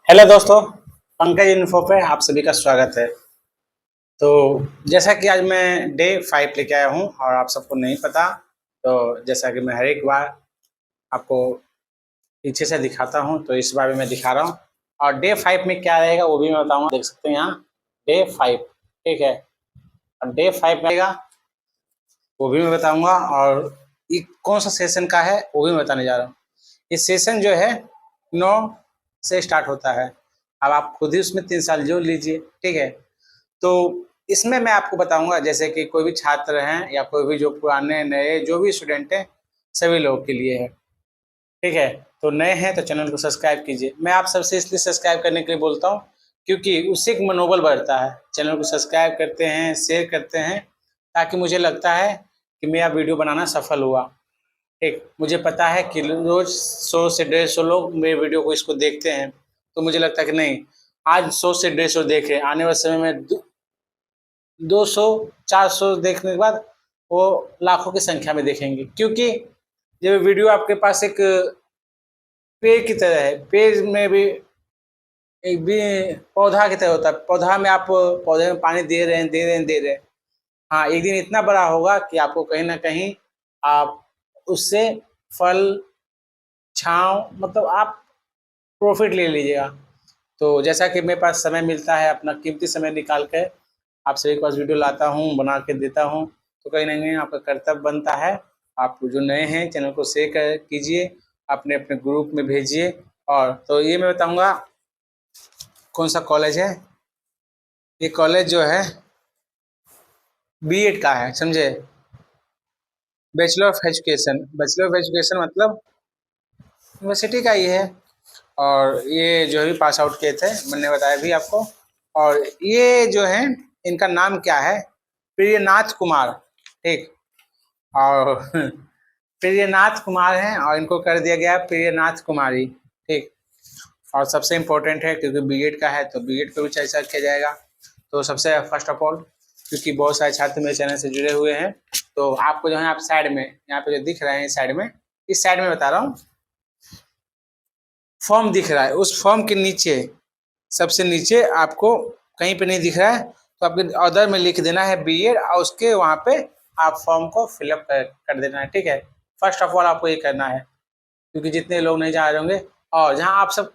Hello दोस्तों, Pankaj info पे आप सभी का स्वागत है। तो जैसा कि आज मैं डे 5 लेके आया हूँ और आप सबको नहीं पता, तो जैसा कि मैं हर एक बार आपको पीछे से दिखाता हूँ, तो इस बार भी मैं दिखा रहा हूँ। और डे 5 में क्या रहेगा वो भी मैं बताऊँगा। देख सकते हैं यहाँ डे 5, ठीक है। और डे 5 में आएगा वो भी मैं बताऊँगा, और ये कौन सा सेशन का है वो भी मैं बताने जा रहा हूँ। ये सेशन जो है 9 से स्टार्ट होता है। अब आप खुद ही उसमें 3 साल जोड़ लीजिए, ठीक है। तो इसमें मैं आपको बताऊंगा, जैसे कि कोई भी छात्र हैं या कोई भी जो पुराने नए जो भी स्टूडेंट हैं, सभी लोगों के लिए है, ठीक है। तो नए हैं तो चैनल को सब्सक्राइब कीजिए। मैं आप सबसे इसलिए सब्सक्राइब करने के लिए बोलता हूँ क्योंकि उससे एक मनोबल बढ़ता है। चैनल को सब्सक्राइब करते हैं, शेयर करते हैं, ताकि मुझे लगता है कि मेरा वीडियो बनाना सफल हुआ। ठीक, मुझे पता है कि रोज 100 से 150 लोग मेरे वीडियो को इसको देखते हैं, तो मुझे लगता है कि नहीं, आज 100 से 150 देखे, आने वाले समय में 200 400 देखने के बाद वो लाखों की संख्या में देखेंगे। क्योंकि जब वीडियो आपके पास एक पेड़ की तरह है, पेड़ में भी एक भी पौधा की तरह होता है। पौधा में आप पौधे में पानी दे रहे हैं, दे रहे हैं, दे रहे हैं। हाँ, एक दिन इतना बड़ा होगा कि आपको कहीं ना कहीं आप उससे फल, छाँव, मतलब आप प्रॉफिट ले लीजिएगा। तो जैसा कि मेरे पास समय मिलता है, अपना कीमती समय निकाल के आप सभी के पास वीडियो लाता हूँ, बना के देता हूँ, तो कहीं ना कहीं आपका कर्तव्य बनता है। आप जो नए हैं चैनल को शेयर कीजिए, अपने अपने ग्रुप में भेजिए। और तो ये मैं बताऊँगा कौन सा कॉलेज है। ये कॉलेज जो है बीएड का है, समझे, bachelor of education. Bachelor of education मतलब यूनिवर्सिटी का ही है। और ये जो भी पास आउट किए थे, मैंने बताया भी आपको। और ये जो है, इनका नाम क्या है, प्रियनाथ कुमार, ठीक। और प्रियनाथ कुमार हैं और इनको कर दिया गया प्रियनाथ कुमारी, ठीक। और सबसे इम्पोर्टेंट है क्योंकि बीएड का है, तो बीएड को भी चर्चा किया जाएगा। तो सबसे फर्स्ट ऑफ ऑल, क्योंकि बहुत सारे छात्र मेरे चैनल से जुड़े हुए हैं, तो आपको जो है आप साइड में यहाँ पे जो दिख रहे हैं साइड में, इस साइड में बता रहा हूँ, फॉर्म दिख रहा है। उस फॉर्म के नीचे, सबसे नीचे आपको कहीं पे नहीं दिख रहा है, तो आपके ऑर्डर में लिख देना है बीएड, और उसके वहाँ पे आप फॉर्म को फिलअप कर देना है, ठीक है। फर्स्ट ऑफ ऑल आपको ये करना है, क्योंकि जितने लोग नहीं जा रहे होंगे, और जहाँ आप सब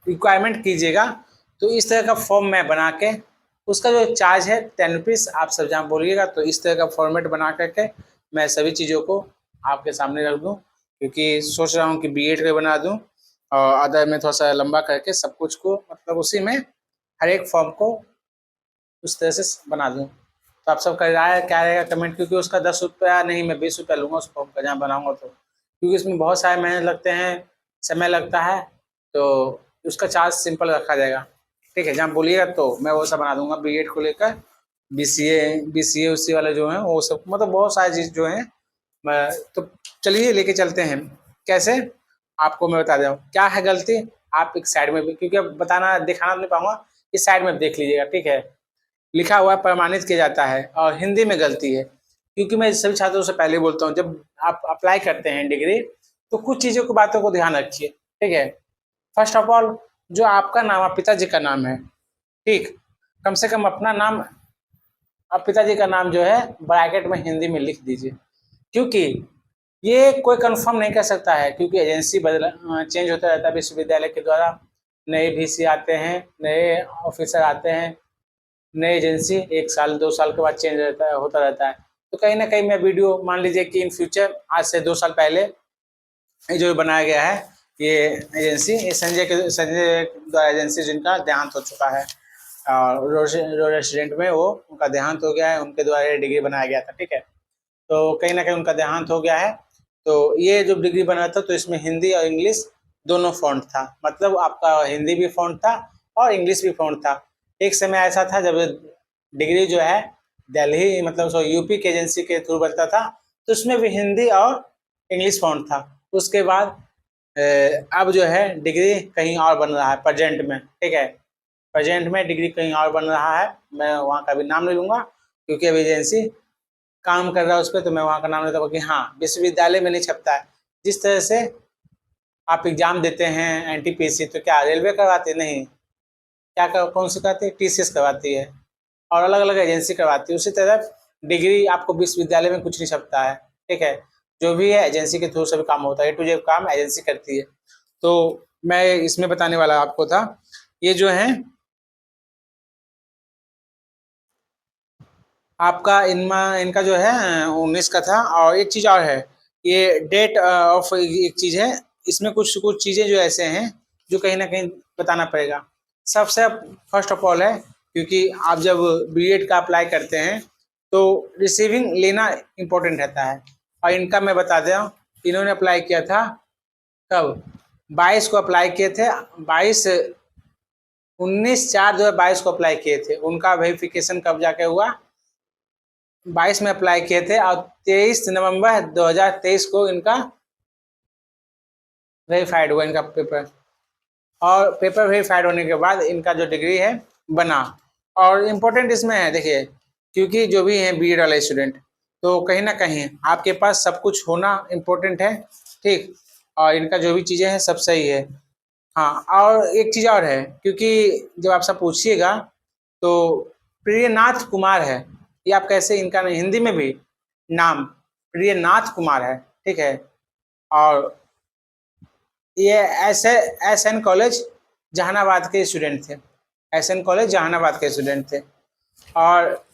रिक्वायरमेंट कीजिएगा, तो इस तरह का फॉर्म मैं बना के, उसका जो चार्ज है 10 रुपीज़, आप सब जहाँ बोलिएगा, तो इस तरह का फॉर्मेट बना करके मैं सभी चीज़ों को आपके सामने रख दूँ। क्योंकि सोच रहा हूँ कि बीएड का बना दूँ, और अदर में थोड़ा सा लंबा करके सब कुछ को, मतलब उसी में हर एक फॉर्म को उस तरह से बना दूँ। तो आप सबका राय क्या रहेगा कमेंट, क्योंकि उसका 10 रुपया नहीं, मैं 20 रुपया लूँगा उस फॉर्म का जहाँ बनाऊँगा। तो क्योंकि इसमें बहुत सारे मेहनत लगते हैं, समय लगता है, तो उसका चार्ज सिंपल रखा जाएगा, ठीक है। जहाँ बोलिएगा तो मैं वो सब बना दूंगा बीएड को लेकर। बीसीए उसी वाले जो हैं वो सब, मतलब बहुत सारी चीज़ जो हैं मैं, तो चलिए लेके चलते हैं। कैसे, आपको मैं बता दूँ क्या है गलती। आप एक साइड में भी, क्योंकि अब बताना दिखाना नहीं पाऊंगा, इस साइड में देख लीजिएगा, ठीक है। लिखा हुआ प्रमाणित किया जाता है, और हिंदी में गलती है। क्योंकि मैं सभी छात्रों से पहले बोलता हूँ, जब आप अप्लाई करते हैं डिग्री, तो कुछ चीज़ों की बातों को ध्यान रखिए, ठीक है। फर्स्ट ऑफ ऑल, जो आपका नाम, आप पिताजी का नाम है, ठीक, कम से कम अपना नाम, आप पिताजी का नाम जो है ब्रैकेट में हिंदी में लिख दीजिए। क्योंकि ये कोई कंफर्म नहीं कर सकता है, क्योंकि एजेंसी बदल चेंज होता रहता है विश्वविद्यालय के द्वारा। नए वीसी आते हैं, नए ऑफिसर आते हैं, नई एजेंसी 1 साल 2 साल के बाद चेंज रहता है, होता रहता है। तो कहीं ना कहीं मैं वीडियो, मान लीजिए कि इन फ्यूचर आज से 2 साल पहले ये जो बनाया गया है, ये एजेंसी, ये संजय द्वारा एजेंसी जिनका देहांत हो चुका है, और रो रेस्टोरेंट में वो उनका देहांत हो गया है, उनके द्वारा ये डिग्री बनाया गया था, ठीक है। तो कहीं ना कहीं उनका देहांत हो गया है। तो ये जो डिग्री बना था, तो इसमें हिंदी और इंग्लिश दोनों फॉन्ट था, मतलब आपका हिंदी भी फॉन्ट था और इंग्लिश भी फॉन्ट था। एक समय ऐसा था जब डिग्री जो है दिल्ली, मतलब सो यूपी की एजेंसी के थ्रू बनता था, तो उसमें भी हिंदी और इंग्लिश फॉन्ट था। उसके बाद अब जो है डिग्री कहीं और बन रहा है प्रेजेंट में, ठीक है। प्रेजेंट में डिग्री कहीं और बन रहा है, मैं वहाँ का भी नाम नहीं लूँगा, क्योंकि अब एजेंसी काम कर रहा है उस पर, तो मैं वहाँ का नाम लेता हूँ कि हाँ, विश्वविद्यालय में नहीं छपता है। जिस तरह से आप एग्जाम देते हैं एनटीपीसी, तो क्या रेलवे करवाते? नहीं। क्या कौन सी करती है? टीसीएस करवाती है, और अलग अलग एजेंसी करवाती है। उसी तरह डिग्री आपको विश्वविद्यालय में कुछ नहीं छपता है, ठीक है। जो भी है एजेंसी के थ्रू सभी काम होता है, ए टू जेड काम एजेंसी करती है। तो मैं इसमें बताने वाला आपको था, ये जो है आपका इनका जो है 19 का था। और एक चीज़ और है, ये डेट ऑफ एक चीज़ है, इसमें कुछ कुछ चीज़ें जो ऐसे हैं जो कहीं ना कहीं बताना पड़ेगा। सबसे फर्स्ट ऑफ ऑल है, क्योंकि आप जब बीएड का अप्लाई करते हैं तो रिसीविंग लेना इम्पोर्टेंट रहता है। और इनका मैं बता दें, इन्होंने अप्लाई किया था कब? 22 को अप्लाई किए थे, 19/4/2022 को अप्लाई किए थे। उनका वेरिफिकेशन कब जाके हुआ? 22 में अप्लाई किए थे, और 23 नवंबर 2023 को इनका वेरीफाइड हुआ इनका पेपर। और पेपर वेरीफाइड होने के बाद इनका जो डिग्री है बना। और इम्पोर्टेंट इसमें है, देखिए, क्योंकि जो भी हैं बीएड वाले स्टूडेंट, तो कहीं ना कहीं आपके पास सब कुछ होना इम्पोर्टेंट है, ठीक। और इनका जो भी चीज़ें हैं सब सही है। हाँ, और एक चीज़ और है, क्योंकि जब आप सब पूछिएगा तो प्रियनाथ कुमार है, ये आप कैसे, इनका हिंदी में भी नाम प्रियनाथ कुमार है, ठीक है। और ये एस एन कॉलेज जहानाबाद के स्टूडेंट थे, एस एन कॉलेज जहानाबाद के स्टूडेंट थे। और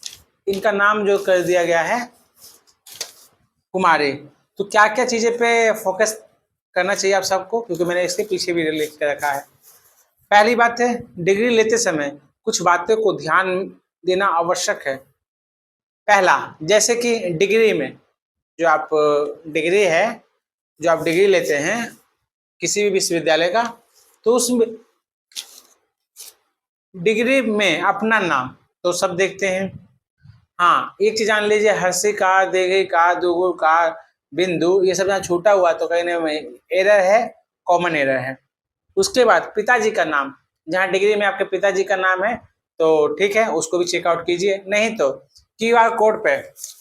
इनका नाम जो कर दिया गया है कुमारी। तो क्या क्या चीज़ें पे फोकस करना चाहिए आप सबको, क्योंकि मैंने इसके पीछे भी लिख के रखा है। पहली बात है, डिग्री लेते समय कुछ बातों को ध्यान देना आवश्यक है। पहला, जैसे कि डिग्री में जो आप डिग्री है, जो आप डिग्री लेते हैं किसी भी विश्वविद्यालय का, तो उस डिग्री में अपना नाम तो सब देखते हैं। हाँ, एक चीज जान लीजिए, हर्षिका, दीर्घिका, दुगुका, बिंदु, ये सब जहाँ छूटा हुआ तो कहने में एरर है, कॉमन एरर है। उसके बाद पिताजी का नाम, जहाँ डिग्री में आपके पिताजी का नाम है तो ठीक है, उसको भी चेकआउट कीजिए। नहीं तो क्यूआर कोड पे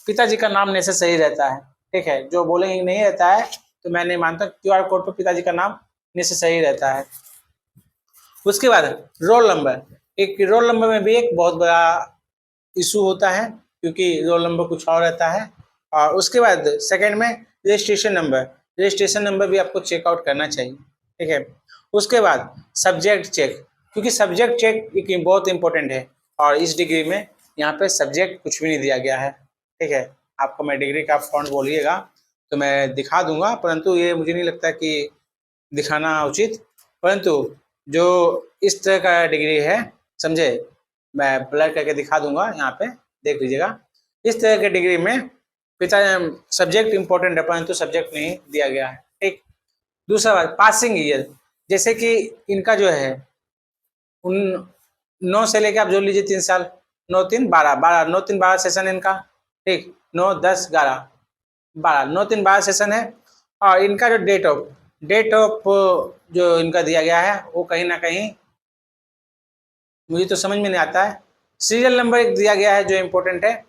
पिताजी का नाम नेसेसरी रहता है, ठीक है। जो बोलेंगे नहीं रहता है तो मैं नहीं मानता, क्यूआर कोड पे पिताजी का नाम नेसेसरी रहता है। उसके बाद रोल नंबर, एक रोल नंबर में भी एक बहुत बड़ा इशू होता है, क्योंकि रोल नंबर कुछ और रहता है। और उसके बाद सेकंड में रजिस्ट्रेशन नंबर भी आपको चेकआउट करना चाहिए, ठीक है। उसके बाद सब्जेक्ट चेक, क्योंकि सब्जेक्ट चेक एक बहुत इंपॉर्टेंट है, और इस डिग्री में यहाँ पे सब्जेक्ट कुछ भी नहीं दिया गया है, ठीक है। आपको मैं डिग्री का फॉन्ट बोलिएगा तो मैं दिखा दूंगा, परंतु ये मुझे नहीं लगता कि दिखाना उचित। परंतु जो इस तरह का डिग्री है, समझे, मैं ब्लर करके दिखा दूंगा, यहाँ पे देख लीजिएगा। इस तरह के डिग्री में पिता सब्जेक्ट इंपॉर्टेंट है, परंतु सब्जेक्ट नहीं दिया गया है, ठीक। दूसरा बात, पासिंग ईयर, जैसे कि इनका जो है उन 9 से लेके आप जोड़ लीजिए 3 साल, 9 3 12 9 3 12 सेशन इनका, ठीक। 9 10 11 12 9 3 12 सेशन है। और इनका जो डेट ऑफ जो इनका दिया गया है वो कहीं ना कहीं मुझे तो समझ में नहीं आता है। सीरियल नंबर एक दिया गया है जो इम्पोर्टेंट है,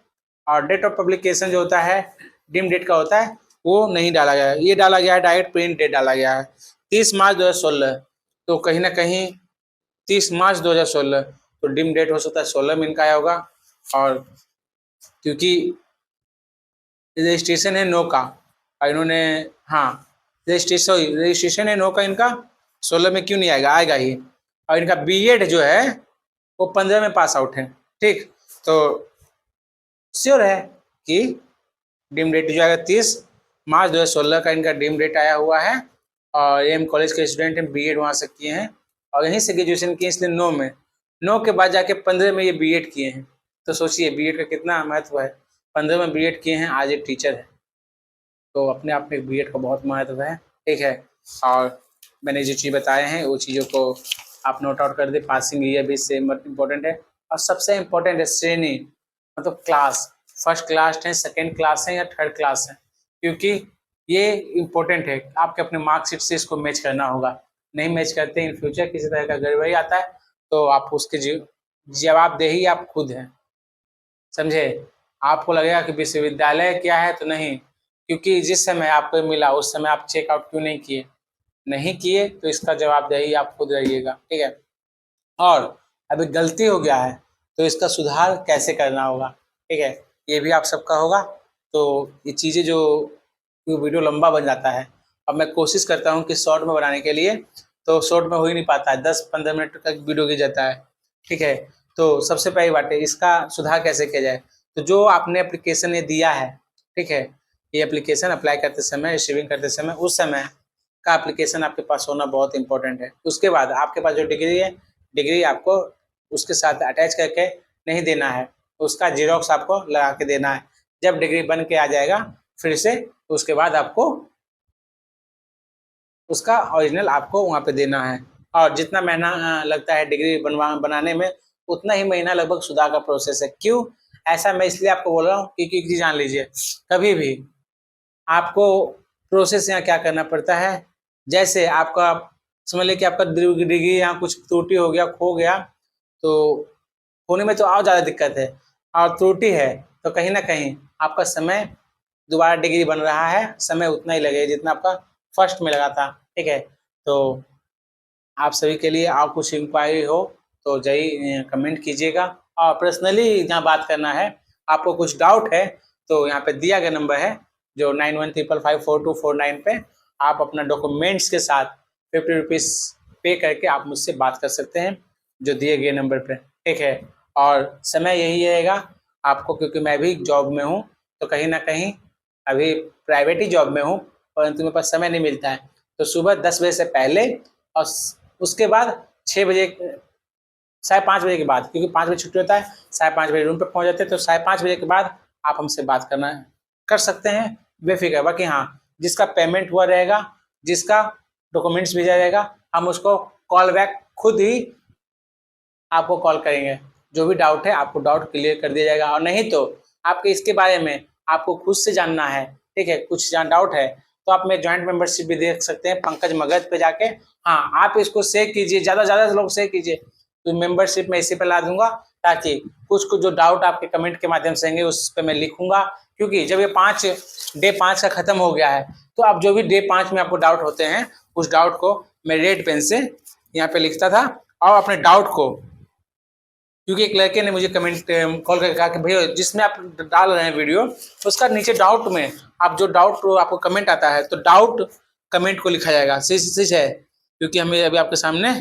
और डेट ऑफ पब्लिकेशन जो होता है डिम डेट का होता है वो नहीं डाला गया है, ये डाला गया है डायरेक्ट प्रिंट डेट डाला गया है 30 मार्च 2016। तो कहीं ना कहीं 30 मार्च 2016, तो डिम डेट हो सकता है 16 में इनका आया होगा। और क्योंकि रजिस्ट्रेशन है 9 का, और इन्होंने, हाँ, रजिस्ट्रेशन है 9 का इनका, 16 में क्यों नहीं आएगा? आएगा ही। और इनका बीएड जो है वो 15 में पास आउट है, ठीक। तो श्योर है कि डीम डेट जो आएगा 30 मार्च 2016 का इनका डीम डेट आया हुआ है। और एम कॉलेज के स्टूडेंट हैं, बीएड वहाँ से किए हैं और यहीं से ग्रेजुएशन किए, इसलिए 9 में, 9 के बाद जाके 15 में ये बीएड किए हैं। तो सोचिए बीएड का कितना महत्व है। 15 में बीएड किए हैं, आज एक टीचर है, तो अपने आप में बीएड का बहुत महत्व है, ठीक है। और मैंने जो चीज़ बताए हैं वो चीज़ों को आप नोट आउट कर दे। पासिंग ईयर भी सेम इम्पोर्टेंट है, और सबसे इम्पोर्टेंट है श्रेणी, मतलब क्लास, फर्स्ट क्लास है, सेकेंड क्लास है या थर्ड क्लास है, क्योंकि ये इम्पोर्टेंट है। आपके अपने मार्कशीट से इसको मैच करना होगा, नहीं मैच करते इन फ्यूचर किसी तरह का गड़बड़ी आता है तो आप उसके जवाबदेही आप खुद हैं, समझे। आपको लगेगा कि विश्वविद्यालय क्या है, तो नहीं, क्योंकि जिस समय आपको मिला उस समय आप चेकआउट क्यों नहीं किए, नहीं किए तो इसका जवाबदेही आप खुद रहिएगा, ठीक है। और अभी गलती हो गया है तो इसका सुधार कैसे करना होगा, ठीक है, ये भी आप सबका होगा। तो ये चीज़ें जो वीडियो लंबा बन जाता है, अब मैं कोशिश करता हूँ कि शॉर्ट में बनाने के लिए, तो शॉर्ट में हो ही नहीं पाता है, 10-15 मिनट तक वीडियो गिर जाता है, ठीक है। तो सबसे पहली बात है, इसका सुधार कैसे किया जाए। तो जो आपने एप्लीकेशन ये दिया है, ठीक है, ये एप्लीकेशन अप्लाई करते समय, रिसीविंग करते समय, उस समय का एप्लीकेशन आपके पास होना बहुत इंपॉर्टेंट है। उसके बाद आपके पास जो डिग्री है, डिग्री आपको उसके साथ अटैच करके नहीं देना है, उसका जीरोक्स आपको लगा के देना है। जब डिग्री बन के आ जाएगा फिर से, उसके बाद आपको उसका ओरिजिनल आपको वहाँ पे देना है। और जितना महीना लगता है डिग्री बनाने में, उतना ही महीना लगभग सुधार का प्रोसेस है। क्यों ऐसा मैं इसलिए आपको बोल रहा हूँ क्योंकि एक चीज जान लीजिए, कभी भी आपको प्रोसेस यहाँ क्या करना पड़ता है। जैसे आपका समझ लीजिए कि आपका डिग्री यहाँ कुछ त्रुटि हो गया, खो गया, तो होने में तो और ज़्यादा दिक्कत है, और त्रुटि है तो कहीं ना कहीं आपका समय, दोबारा डिग्री बन रहा है, समय उतना ही लगेगा जितना आपका फर्स्ट में लगा था, ठीक है। तो आप सभी के लिए और कुछ इंक्वायरी हो तो जरूर कमेंट कीजिएगा, और पर्सनली जहाँ बात करना है, आपको कुछ डाउट है तो यहाँ पे दिया गया नंबर है जो 9155542449 पे आप अपना डॉक्यूमेंट्स के साथ 50 रुपीज़ पे करके आप मुझसे बात कर सकते हैं, जो दिए गए नंबर पे, ठीक है। और समय यही रहेगा आपको, क्योंकि मैं भी जॉब में हूँ, तो कहीं ना कहीं अभी प्राइवेट ही जॉब में हूँ, परंतु मेरे पास समय नहीं मिलता है। तो सुबह 10 बजे से पहले और उसके बाद 6 बजे, 5:30 बजे के बाद, क्योंकि 5 बजे छुट्टी होता है, 5:30 बजे रूम पे पहुंच जाते हैं, तो 5:30 बजे के बाद आप हमसे बात करना कर सकते हैं बेफिक्र। बाकी हाँ, जिसका पेमेंट हुआ रहेगा, जिसका डॉक्यूमेंट्स भेजा रहेगा, हम उसको कॉल बैक खुद ही आपको कॉल करेंगे। जो भी डाउट है आपको डाउट क्लियर कर दिया जाएगा। और नहीं तो आपके इसके बारे में आपको खुद से जानना है, ठीक है, कुछ डाउट है, तो आप मेरे ज्वाइंट मेंबरशिप भी देख सकते हैं पंकज मगध पे जाके। हाँ, आप इसको शेयर कीजिए, ज़्यादा ज़्यादा लोग शेयर कीजिए, तो मेंबरशिप मैं इसी पे ला दूंगा, ताकि कुछ कुछ जो डाउट आपके कमेंट के माध्यम से आएंगे उस पर मैं लिखूंगा। क्योंकि जब ये डे 5 का खत्म हो गया है, तो आप जो भी डे 5 में आपको डाउट होते हैं, उस डाउट को मैं रेड पेन से यहाँ पे लिखता था, और अपने डाउट को, क्योंकि एक लड़के ने मुझे कमेंट कॉल करके कहा कि भैया जिसमें आप डाल रहे हैं वीडियो, तो उसका नीचे डाउट में आप जो डाउट आपको कमेंट आता है, तो डाउट कमेंट को लिखा जाएगा, सही है, क्योंकि हमें अभी आपके सामने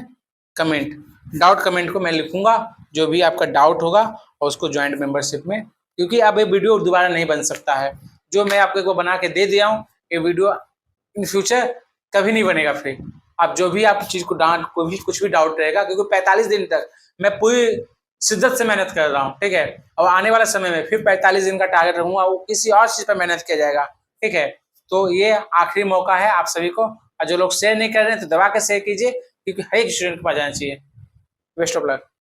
कमेंट, डाउट कमेंट को मैं लिखूंगा, जो भी आपका डाउट होगा, और उसको ज्वाइंट मेंबरशिप में, क्योंकि अब ये वीडियो दोबारा नहीं बन सकता है। जो मैं आपको को बना के दे दिया हूँ, ये वीडियो इन फ्यूचर कभी नहीं बनेगा फ्री। आप जो भी आप चीज़ को कोई भी कुछ भी डाउट रहेगा, क्योंकि 45 दिन तक मैं पूरी शिद्दत से मेहनत कर रहा हूँ, ठीक है, और आने वाले समय में फिर 45 दिन का टारगेट रहूंगा, वो किसी और चीज़ पर मेहनत किया जाएगा, ठीक है। तो ये आखिरी मौका है आप सभी को, और जो लोग शेयर नहीं कर रहे हैं तो दबा के शेयर कीजिए, क्योंकि हर एक स्टूडेंट के पास जाना चाहिए। Best of luck.